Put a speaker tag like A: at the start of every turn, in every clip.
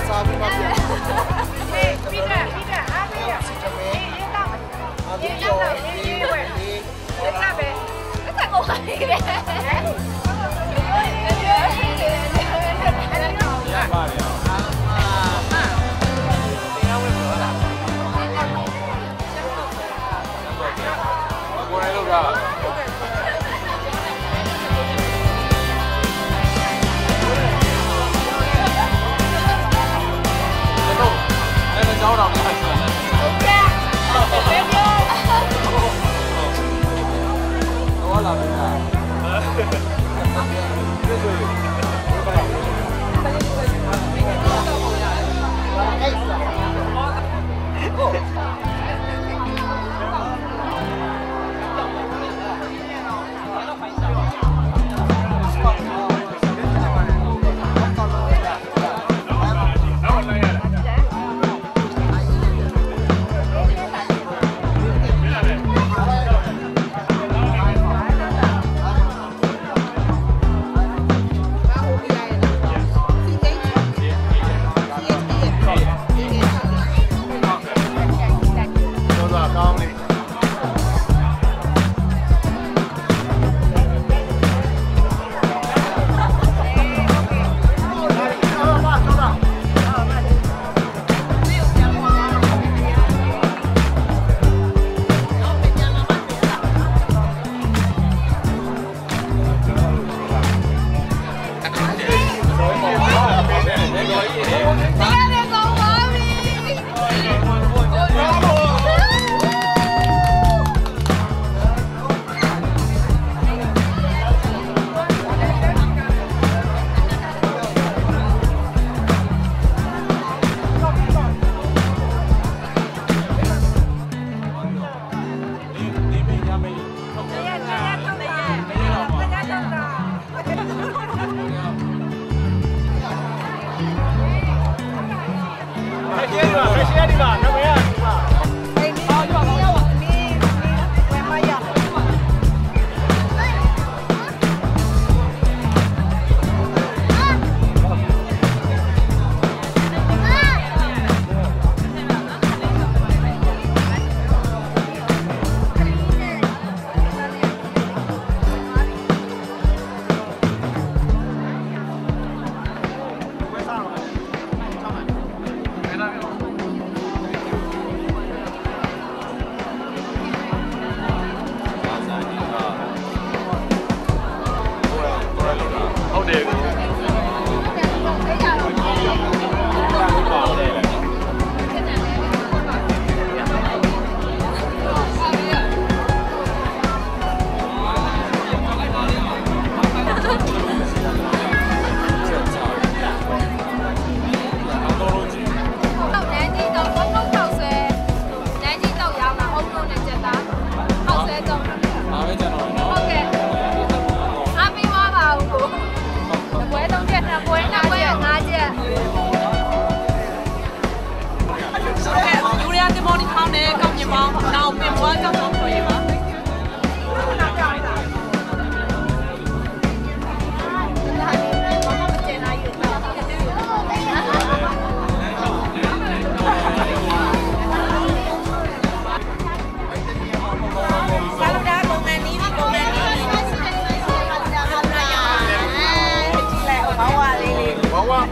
A: စားပြီးမှပြန်
B: ပြီးတော့အားပေးရရေးတော့ရေးတော့ရေးဝဲလက်ပဲအဲ့ဒါကိုခိုင်းတယ်ရပါတယ်ကိုယ်လည်းလုပ်တာကျောင်းတော်ကဆက်ဆက်ဟုတ်ကဲ့ဘယ်ပြောဟောလာပြီလားဒီဆိုရင်ဘာလဲ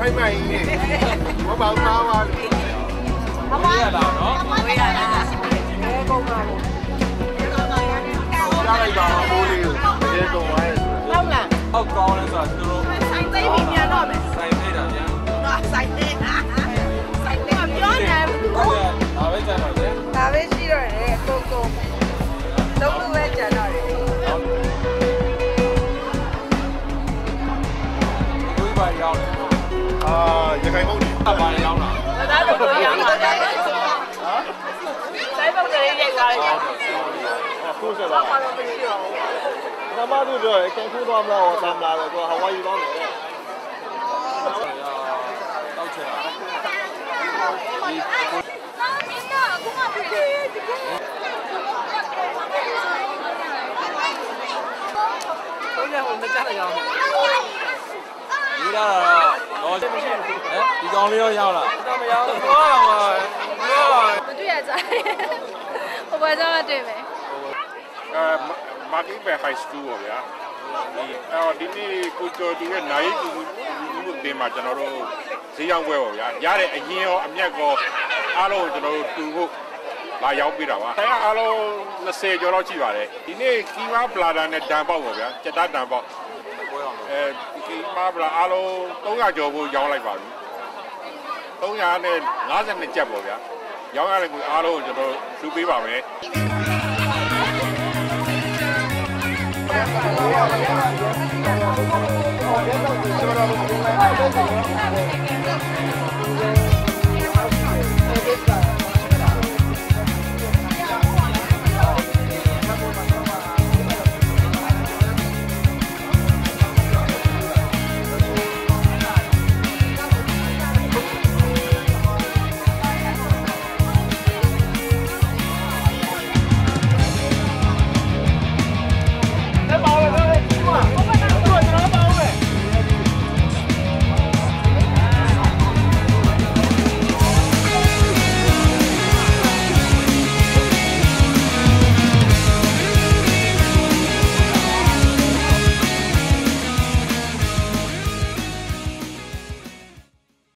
A: ဖိမ့်မိုင်းနေဘာပေါင်းသားပါလဲအမရတာနော်ဝေးရတာဘယ်ကုန်ပါလဲကြားလိုက်ပါဘိုးလေးကိုဘယ်ကုန်ပါလဲဟုတ်လားဟုတ်ကောင်းလဲဆိုတော့သူတို့ဆိုင်သိပြီးပြန်တော့မယ်ဆိုင်သိတာဗျာဆိုင်သိဆိုင်သိပြောနေဘူးဒါပဲကြတော့တယ်ဒါပဲရှိတော့တယ်အကုန်လုံးလုံးလုံးပဲကြတော့တယ်ကိုယ်ပါရောက်ရခိုင်မုတ်ကြီးပါရအောင်လားဒါတော့ရအောင်ပါဆိုင်ပုတ်ကလေးရိုက်သွားတယ်အခုဆက်ပါဘာလို့မရှိတော့ဘူးနမတို့ပြောရင်ကန်ခူးသွားမလားတမ်းလာတယ်သူကဟဝိုင်သွားမယ်တောက်ချင်တာဘုရားဟိုမကြရအောင် ရတာတော့တော့မရှိဘူးဒီကောင်လေးရောရောက်လာတော့မရောက်ဘူးတော့မှာ
B: မတွေ့ရကြဟိုဘက်ကျတော့တွေ့မယ်
C: မာကီပဲ high school ပေါ့ဗျာဒီနေ့ကိုကျော်သူရဲ့နိုင်ကူတင်မှာကျွန်တော်တို့ဈေးရောက်ပွဲပေါ့ဗျာရတဲ့အရင်ရောအမြတ်ကောအားလုံးကျွန်တော်တို့တူဖို့လာရောက်ပြတာပါဆိုင်အားလုံး20ကျော်လောက်ရှိပါတယ်ဒီနေ့ကီမာပလာဒါနဲ့ဒန်ပေါက်ပေါ့ဗျာစက်တာဒန်ပေါက်ကီမာပလာအားလုံး300ကျော်ကိုရောင်းလိုက်ပါပြီ300နဲ့52ကျပ်ပေါ့ဗျာရောင်းရတဲ့ကိုအားလုံးကျွန်တော်စုပေးပါမယ်
B: Gracias.